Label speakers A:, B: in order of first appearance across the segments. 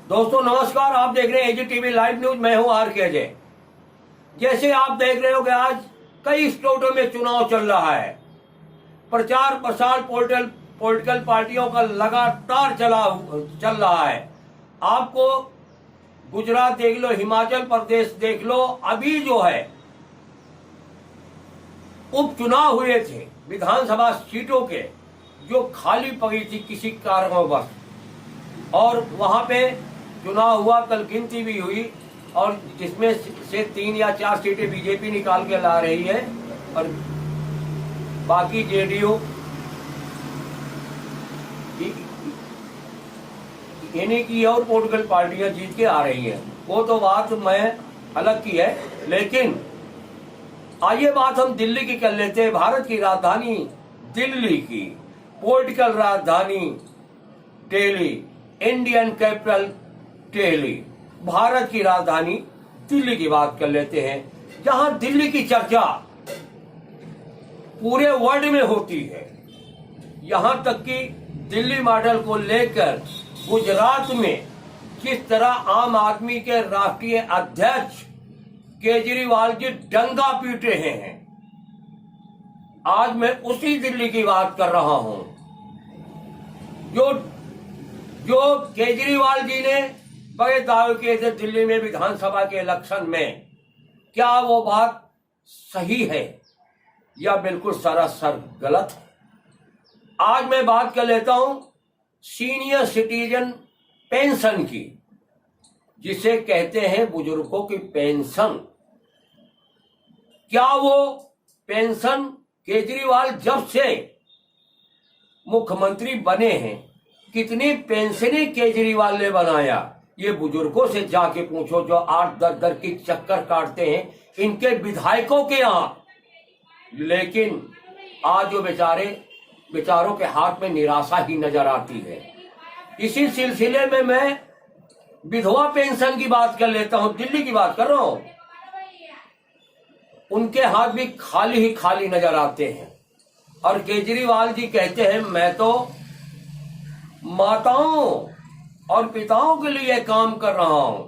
A: दोस्तों नमस्कार, आप देख रहे हैं एजीटीवी लाइव न्यूज। मैं हूं आर के अजय। जैसे आप देख रहे हो कि आज कई स्टेटों में चुनाव चल रहा है। प्रचार प्रसार पॉलिटिकल पार्टियों का लगातार चल रहा है। आपको गुजरात देख लो, हिमाचल प्रदेश देख लो, अभी जो है उपचुनाव हुए थे विधानसभा सीटों के, जो खाली पड़ी थी किसी कारणवश, और वहां पे चुनाव हुआ, कल गिनती भी हुई, और जिसमें से 3 या 4 सीटें बीजेपी निकाल के ला रही है और बाकी जेडीयू इन्हीं की और पॉलिटिकल पार्टियां जीत के आ रही हैं। वो तो बात मैं अलग की है, लेकिन आइए बात हम दिल्ली की कर लेते हैं। भारत की राजधानी दिल्ली की, पॉलिटिकल राजधानी दिल्ली, इंडियन कैपिटल दिल्ली, भारत की राजधानी दिल्ली की बात कर लेते हैं, जहां दिल्ली की चर्चा पूरे वर्ल्ड में होती है। यहां तक कि दिल्ली मॉडल को लेकर गुजरात में किस तरह आम आदमी के राष्ट्रीय अध्यक्ष केजरीवाल जी डंगा पीट रहे हैं, आज मैं उसी दिल्ली की बात कर रहा हूं। जो केजरीवाल जी ने बड़े दावे किए थे दिल्ली में विधानसभा के इलेक्शन में, क्या वो बात सही है या बिल्कुल सरासर गलत है? आज मैं बात कर लेता हूं सीनियर सिटीजन पेंशन की, जिसे कहते हैं बुजुर्गों की पेंशन। क्या वो पेंशन केजरीवाल जब से मुख्यमंत्री बने हैं, कितनी पेंशनें केजरीवाल ने बनाया, ये बुजुर्गों से जाके पूछो, जो 8-10 की चक्कर काटते हैं इनके विधायकों के यहां। लेकिन आज जो बेचारों के हाथ में निराशा ही नजर आती है। इसी सिलसिले में मैं विधवा पेंशन की बात कर लेता हूं, दिल्ली की बात कर रहा हूं। उनके हाथ भी खाली ही खाली नजर आते हैं, और केजरीवाल जी कहते हैं मैं तो माताओं और पिताओं के लिए काम कर रहा हूं।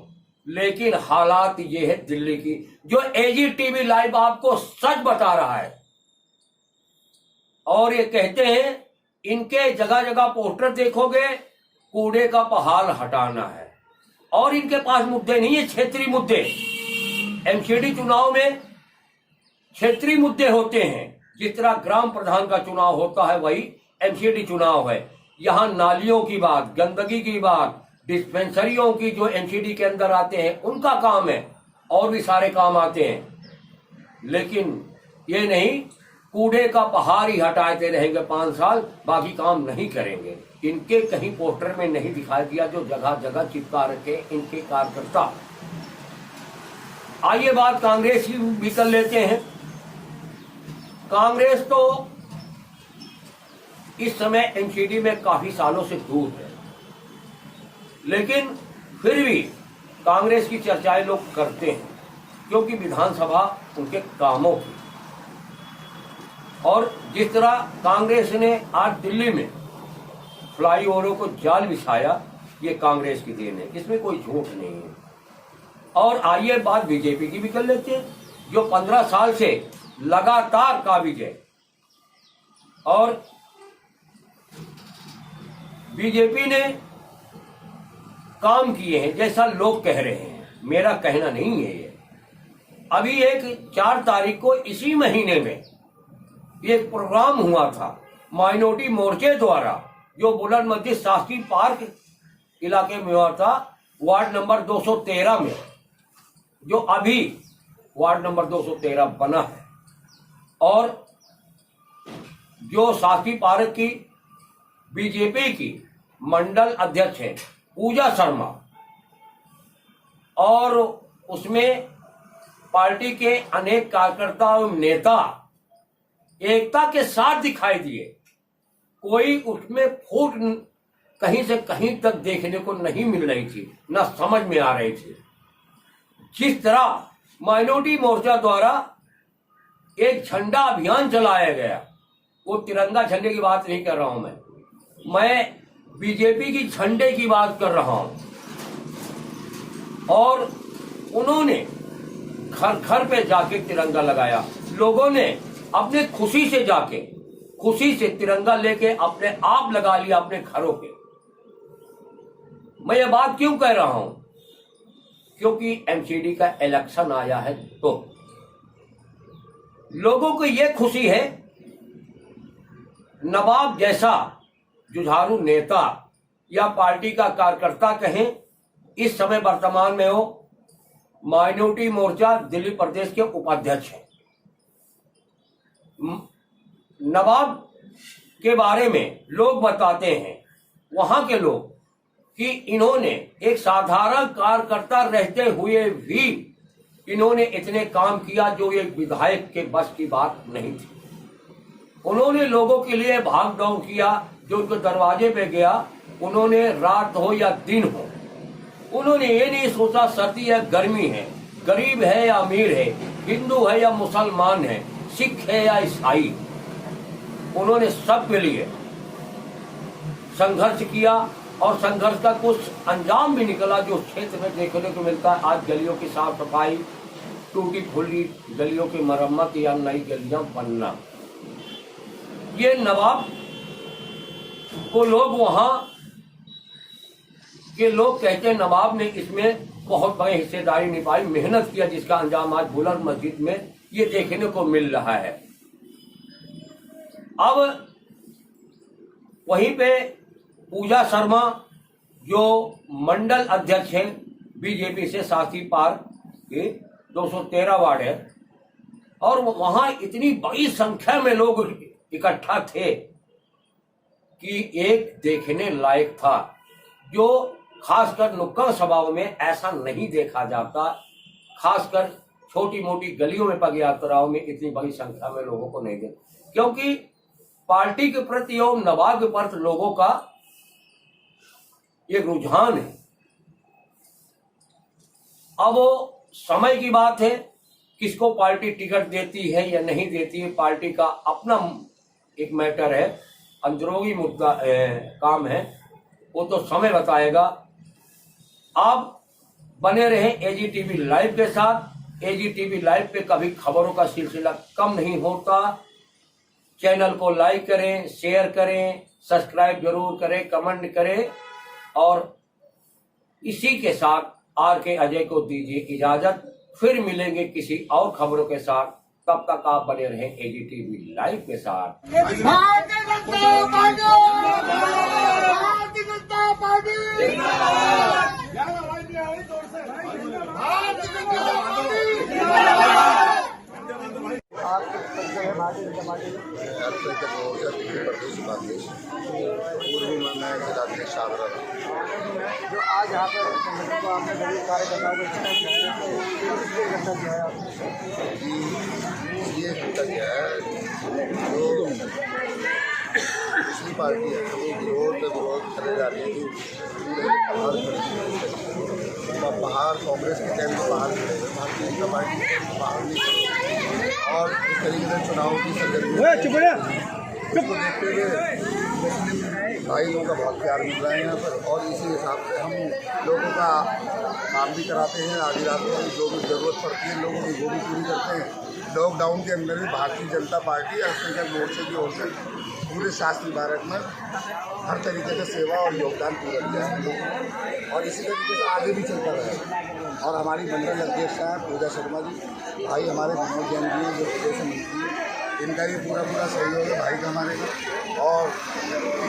A: लेकिन हालात ये है दिल्ली की, जो एजीटीवी लाइव आपको सच बता रहा है। और ये कहते हैं, इनके जगह जगह पोस्टर देखोगे, कूड़े का पहाड़ हटाना है, और इनके पास मुद्दे नहीं है, क्षेत्रीय मुद्दे। एमसीडी चुनाव में क्षेत्रीय मुद्दे होते हैं। जिस तरह ग्राम प्रधान का चुनाव होता है, वही एमसीडी चुनाव है। यहां नालियों की बात, गंदगी की बात, डिस्पेंसरियों की जो एमसीडी के अंदर आते हैं उनका काम है, और भी सारे काम आते हैं। लेकिन ये नहीं, कूड़े का पहाड़ ही हटाते रहेंगे 5 साल, बाकी काम नहीं करेंगे। इनके कहीं पोस्टर में नहीं दिखाई दिया, जो जगह जगह चिपका रखे इनके कार्यकर्ता। आइए बात कांग्रेस की भी कर लेते हैं। कांग्रेस तो इस समय एमसीडी में काफी सालों से दूर है, लेकिन फिर भी कांग्रेस की चर्चाएं लोग करते हैं, क्योंकि विधानसभा उनके कामों की। और जिस तरह कांग्रेस ने आज दिल्ली में फ्लाईओवरों को जाल बिछाया, ये कांग्रेस की देन है, इसमें कोई झूठ नहीं है। और आइए बात बीजेपी की भी कर लेते हैं, जो 15 साल से लगातार काबिज है। और बीजेपी ने काम किए हैं जैसा लोग कह रहे हैं, मेरा कहना नहीं है ये। अभी एक 4 तारीख को इसी महीने में एक प्रोग्राम हुआ था माइनॉरिटी मोर्चे द्वारा, जो बुलंद मस्जिद शास्त्री पार्क इलाके में हुआ था, वार्ड नंबर 213 में, जो अभी वार्ड नंबर 213 बना है। और जो शास्त्री पार्क की बीजेपी की मंडल अध्यक्ष है पूजा शर्मा, और उसमें पार्टी के अनेक कार्यकर्ता और नेता एकता के साथ दिखाई दिए। कोई उसमें फूट कहीं से कहीं तक देखने को नहीं मिल रही थी, न समझ में आ रही थी। जिस तरह माइनॉरिटी मोर्चा द्वारा एक झंडा अभियान चलाया गया, वो तिरंगा झंडे की बात नहीं कर रहा हूं मैं बीजेपी की झंडे की बात कर रहा हूं। और उन्होंने घर घर पे जाके तिरंगा लगाया। लोगों ने अपने खुशी से जाके, खुशी से तिरंगा लेके अपने आप लगा लिया अपने घरों पे। मैं ये बात क्यों कह रहा हूं? क्योंकि एमसीडी का इलेक्शन आया है, तो लोगों को ये खुशी है, नवाब जैसा जुझारू नेता या पार्टी का कार्यकर्ता कहें, इस समय वर्तमान में वो माइनॉरिटी मोर्चा दिल्ली प्रदेश के उपाध्यक्ष हैं। नवाब के बारे में लोग बताते हैं, वहां के लोग, कि इन्होंने एक साधारण कार्यकर्ता रहते हुए भी इन्होंने इतने काम किया जो एक विधायक के बस की बात नहीं थी। उन्होंने लोगों के लिए भाग दौड़ किया, जो उनके दरवाजे पे गया, उन्होंने रात हो या दिन हो, उन्होंने ये नहीं सोचा सर्दी है गर्मी है, गरीब है या अमीर है, हिंदू है या मुसलमान है, सिख है या ईसाई, उन्होंने सबके लिए संघर्ष किया। और संघर्ष का कुछ अंजाम भी निकला, जो क्षेत्र में देखने को मिलता है। आज गलियों की साफ सफाई, टूटी फूटी गलियों की मरम्मत या नई गलियां बनना, ये नवाब को लोग, वहां के लोग कहते हैं नवाब ने इसमें बहुत बड़ी हिस्सेदारी निभाई, मेहनत किया, जिसका अंजाम आज बुलंद मस्जिद में ये देखने को मिल रहा है। अब वहीं पे पूजा शर्मा, जो मंडल अध्यक्ष हैं बीजेपी से, साथी पार के 213 वार्ड है, और वहां इतनी बड़ी संख्या में लोग इकट्ठा थे कि एक देखने लायक था, जो खासकर नुक्कड़ सभाओं में ऐसा नहीं देखा जाता। खासकर छोटी मोटी गलियों में, पग यात्राओं में इतनी बड़ी संख्या में लोगों को नहीं देखा, क्योंकि पार्टी के प्रति और नवाब के प्रति लोगों का एक रुझान है। अब वो समय की बात है, किसको पार्टी टिकट देती है या नहीं देती है, पार्टी का अपना एक मैटर है, अंदरूनी मुद्दा काम है, वो तो समय बताएगा। आप बने रहे एजीटीवी लाइव के साथ। एजीटीवी लाइव पे कभी खबरों का सिलसिला कम नहीं होता। चैनल को लाइक करें, शेयर करें, सब्सक्राइब जरूर करें, कमेंट करें, और इसी के साथ आर.के. अजय को दीजिए इजाजत। फिर मिलेंगे किसी और खबरों के साथ, तब तक आप बने रहें एजीटीवी लाइव के साथ।
B: भारतीय जनता पार्टी
C: पूर्वी में मैं जिलाध्यक्ष आगरा
B: जो आज यहाँ पर संगठन को आपने गरीब कार्यकर्ताओं को
C: ये होता क्या है, जो पिछली पार्टी है वो विरोध करे जा रही है कि बाहर कांग्रेस के टाइम में बाहर खड़े हुए, भारतीय जनता पार्टी के बाहर नहीं खड़े, और इस तरीके से चुनाव की सरगर्मी को देखते हुए भाई लोगों का बहुत प्यार मिल रहा है यहाँ पर, और इसी हिसाब से हम लोगों का काम भी कराते हैं। आधी रात में जो भी ज़रूरत पड़ती है लोगों की, वो भी पूरी करते हैं। लॉकडाउन के अंदर भी भारतीय जनता पार्टी अल्पसंख्यक मोर्चे की ओर से पूरे शास्त्री भारत में हर तरीके से सेवा और योगदान पूरा किया है लोगों ने, और इसी तरीके से आगे भी चलता रहेगा। और हमारी मंडल अध्यक्ष हैं पूजा शर्मा जी, भाई हमारे मनोज जैन जी जो प्रदेश मंत्री हैं, इनका ये पूरा सहयोग है भाई का हमारे को। और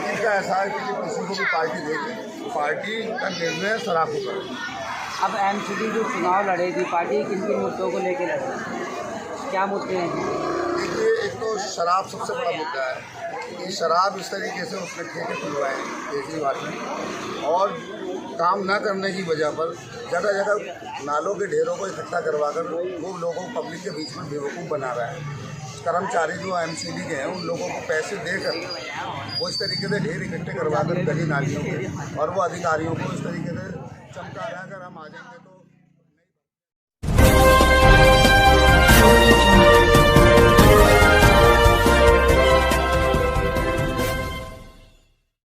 C: इनका ऐसा है कि किसी को भी पार्टी देगी, पार्टी का निर्णय सराफ होगा।
D: अब एमसीडी जो चुनाव लड़ेगी, पार्टी किन किन मुद्दों को लेकर लड़ेगी, क्या मुद्दे हैं?
C: देखिए, एक तो शराब सबसे बड़ा मुद्दा है कि शराब इस तरीके से उसने ठेके खुलवाए केजरीवाल ने, और काम न करने की वजह पर जगह जगह नालों के ढेरों को इकट्ठा करवा कर वो लोगों को पब्लिक के बीच में बेवकूफ़ बना रहा है। कर्मचारी जो एमसीडी के हैं उन लोगों को पैसे देकर वो इस तरीके से ढेर इकट्ठे करवा कर गली नालियों के, और वो अधिकारियों को इस तरीके से चमका रहा है। अगर हम आ जाएंगे तो